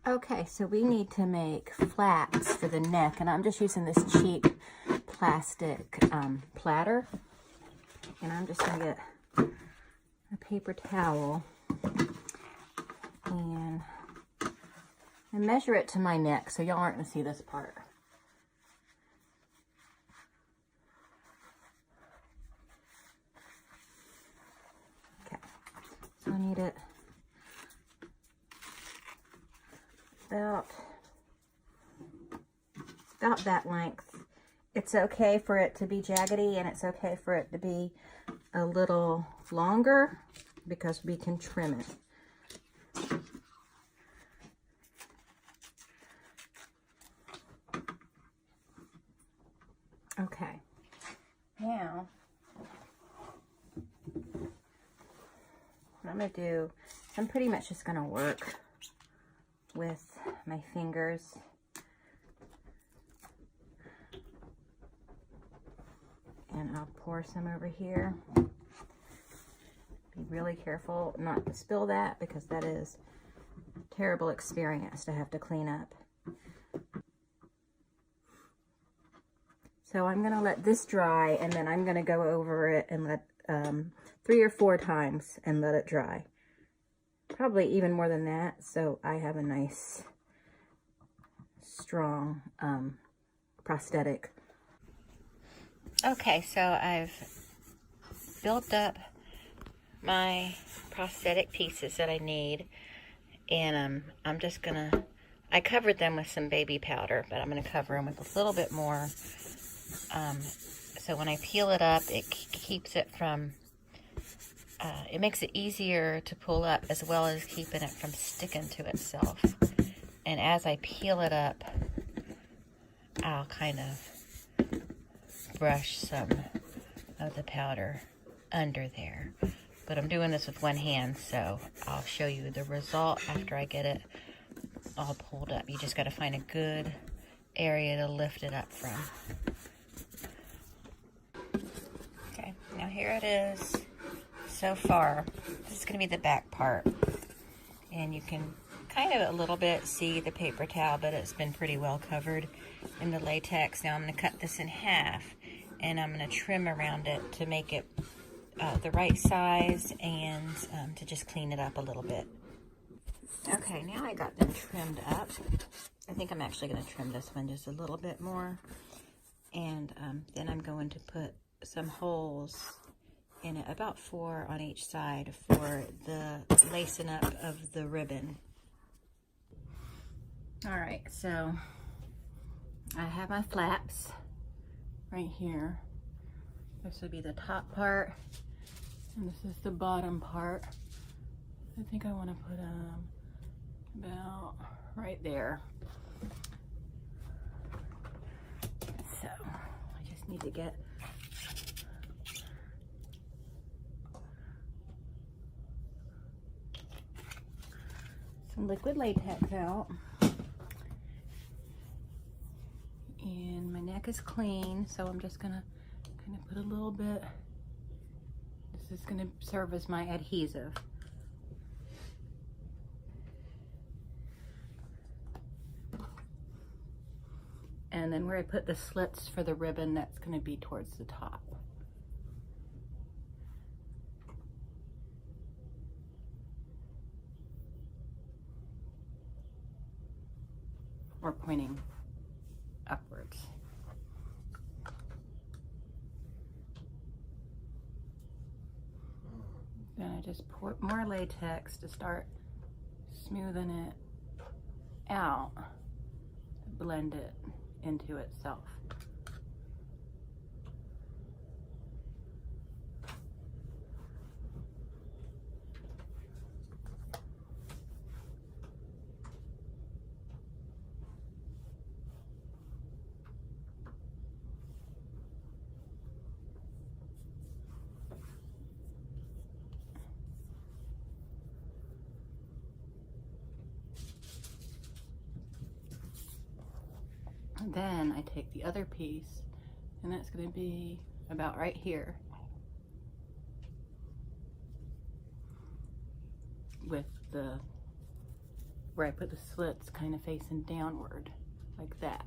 Okay, so we need to make flaps for the neck, and I'm just using this cheap plastic platter. And I'm just gonna get a paper towel and measure it to my neck, so y'all aren't gonna see this part. Okay, so I need it about that length. It's okay for it to be jaggedy, and it's okay for it to be a little longer because we can trim it. Okay, now what I'm gonna do, I'm pretty much just gonna work with my fingers. And I'll pour some over here. Be really careful not to spill that, because that is a terrible experience to have to clean up. So I'm gonna let this dry, and then I'm gonna go over it and let 3 or 4 times and let it dry. Probably even more than that, so I have a nice, strong prosthetic. Okay, so I've built up my prosthetic pieces that I need, and I'm just gonna, I covered them with some baby powder, but I'm gonna cover them with a little bit more, so when I peel it up, it keeps it from, it makes it easier to pull up, as well as keeping it from sticking to itself. And as I peel it up, I'll kind of brush some of the powder under there. But I'm doing this with one hand, so I'll show you the result after I get it all pulled up. You just got to find a good area to lift it up from. Okay, now here it is so far. This is going to be the back part. And you can kind of a little bit see the paper towel, but it's been pretty well covered in the latex. Now I'm going to cut this in half, and I'm going to trim around it to make it the right size, and to just clean it up a little bit. Okay, now I got them trimmed up. I think I'm actually going to trim this one just a little bit more, and then I'm going to put some holes in it, about 4 on each side, for the lacing up of the ribbon. All right, so I have my flaps right here. This would be the top part, and this is the bottom part. I think I want to put about right there. So I just need to get some liquid latex out. And my neck is clean, so I'm just gonna kind of put a little bit. This is gonna serve as my adhesive. And then where I put the slits for the ribbon, that's gonna be towards the top. Or pointing upwards. Then I just pour more latex to start smoothing it out, to blend it into itself. Then I take the other piece, and that's going to be about right here, with where I put the slits kind of facing downward, like that.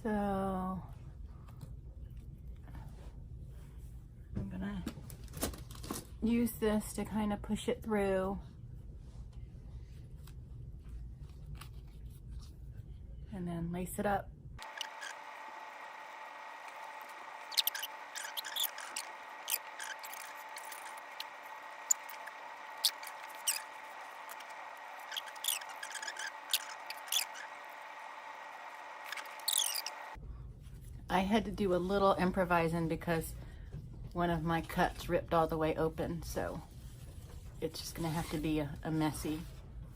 So I'm gonna use this to kind of push it through. And then lace it up. I had to do a little improvising because one of my cuts ripped all the way open, so it's just gonna have to be a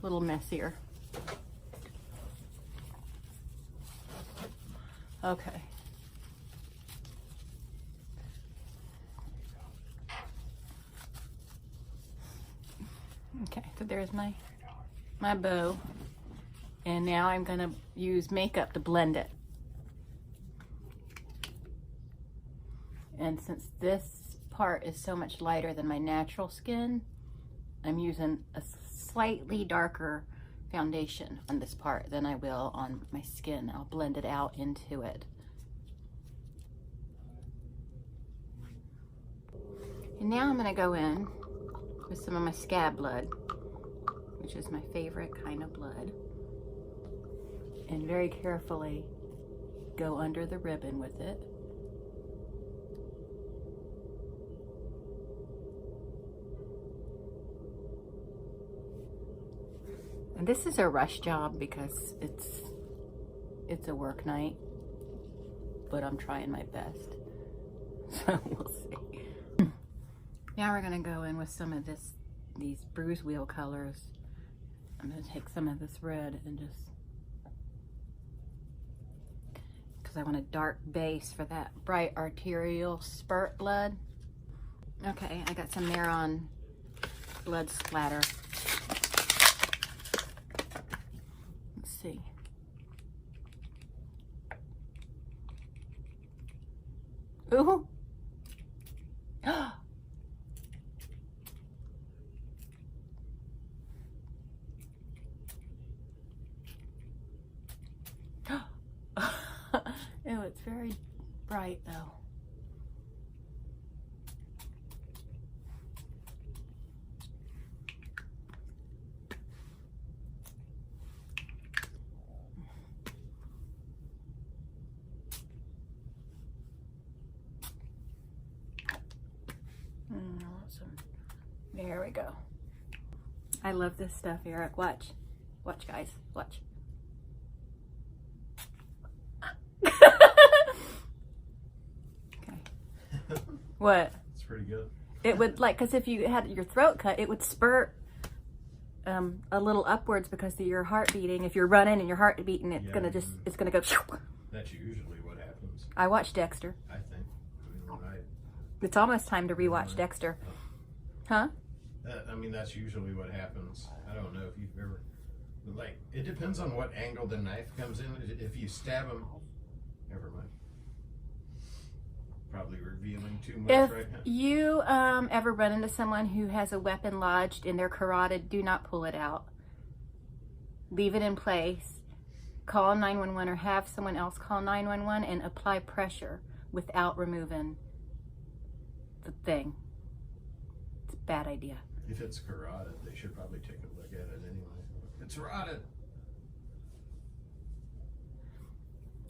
little messier. Okay. Okay, so there's my bow. And now I'm gonna use makeup to blend it. And since this part is so much lighter than my natural skin, I'm using a slightly darker foundation on this part than I will on my skin. I'll blend it out into it. And now I'm gonna go in with some of my scab blood, which is my favorite kind of blood, and very carefully go under the ribbon with it. And this is a rush job because it's a work night, but I'm trying my best. So we'll see. Now we're gonna go in with some of these bruise wheel colors. I'm gonna take some of this red and just, because I want a dark base for that bright arterial spurt blood. Okay, I got some Mehron blood splatter. See. Ooh. Ew, it's very bright though. Awesome. There we go. I love this stuff, Eric. Watch. Watch, guys. Watch. Okay. What? It's pretty good. It would, like, because if you had your throat cut, it would spurt a little upwards because of your heart beating. If you're running and your heart beating, it's gonna just, it's gonna go. That's usually what happens. I watched Dexter. I think. It's almost time to rewatch Dexter. Huh? I mean, that's usually what happens. I don't know if you've ever, like, it depends on what angle the knife comes in. If you stab them, never mind. Probably revealing too much If right now. you ever run into someone who has a weapon lodged in their carotid, do not pull it out. Leave it in place. Call 911 or have someone else call 911 and apply pressure without removing the thing. It's a bad idea. If it's carotid, they should probably take a look at it anyway. It's rotted.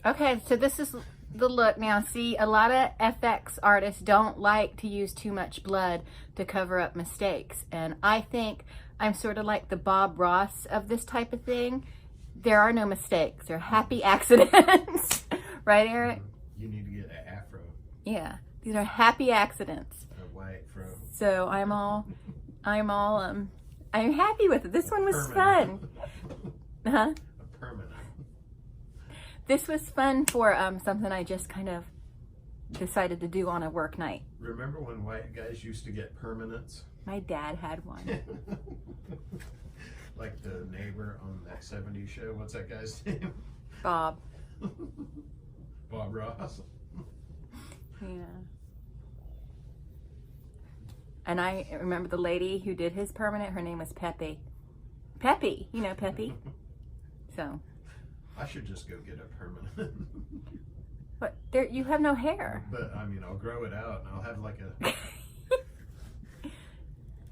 Okay, so this is the look now. See, a lot of FX artists don't like to use too much blood to cover up mistakes. And I think I'm sort of like the Bob Ross of this type of thing. There are no mistakes. They're happy accidents. Right, Eric? You need to get an afro. Yeah, these are happy accidents. A white fro. So I'm happy with it. This one was Permanent. fun. Huh? A permanent. this was fun for something I just kind of decided to do on a work night. Remember when white guys used to get permanents? My dad had one. Like the neighbor on that 70s show. What's that guy's name? Bob. Bob Ross. Yeah. And I remember the lady who did his permanent, her name was Peppy. Peppy, you know Peppy. So. I should just go get a permanent. But there, you have no hair. But I mean, I'll grow it out and I'll have like a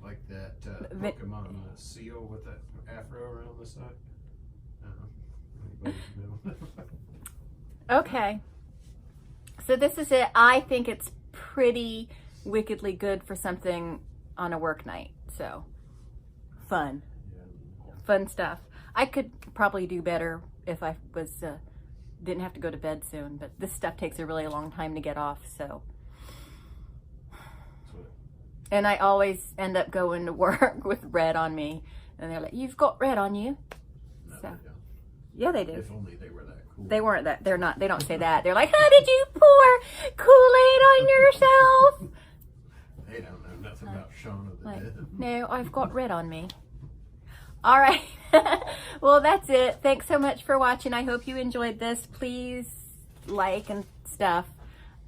like that Pokemon seal with that afro around the side. Anybody know? Okay. So this is it. I think it's pretty wickedly good for something on a work night. So fun. Yeah. Fun stuff. I could probably do better if I was didn't have to go to bed soon, but this stuff takes a really long time to get off, so. And I always end up going to work with red on me, and they're like, "You've got red on you." No, So. they don't. Yeah, they do. If only they were that cool. They weren't that. They're not. They don't say that. They're like, "How did you pour Kool-Aid on yourself?" They don't know nothing about Shaun of the Like, Dead. no, I've got red on me. All right. Well, that's it. Thanks so much for watching. I hope you enjoyed this. Please like and stuff.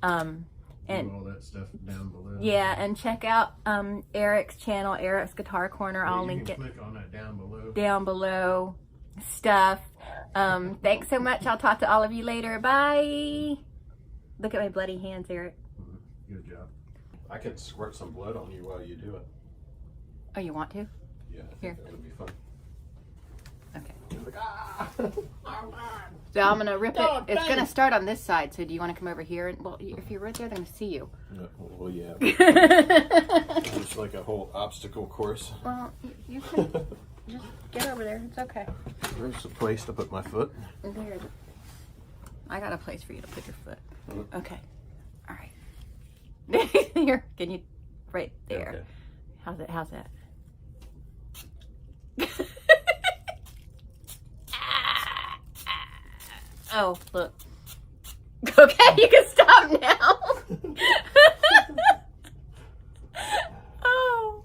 And Do all that stuff down below. yeah, and check out Eric's channel, Eric's Guitar Corner. I'll link it Click on that down below. down below. Stuff. Thanks so much. I'll talk to all of you later. Bye. Look at my bloody hands, Eric. Good job. I can squirt some blood on you while you do it. Oh, you want to? Yeah, I think Here. that would be fun. Okay. You're like, ah! So I'm gonna rip it. Oh, It's dang. gonna start on this side. So do you want to come over here? And well, if you're right there, they're gonna see you. Well, yeah. It's like a whole obstacle course. Well, you can just get over there. It's okay. There's a place to put my foot. There. I got a place for you to put your foot. Okay. All right. Here, can you? Right there. Okay. How's it? How's that? Oh, look. Okay, you can stop now. Oh.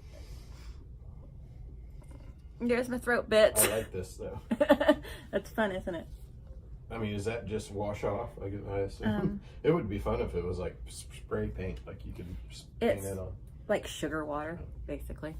There's my throat bits. I like this though. That's fun, isn't it? I mean, is that just wash off? I assume. It would be fun if it was like spray paint, like you could paint It's it on. like sugar water, basically.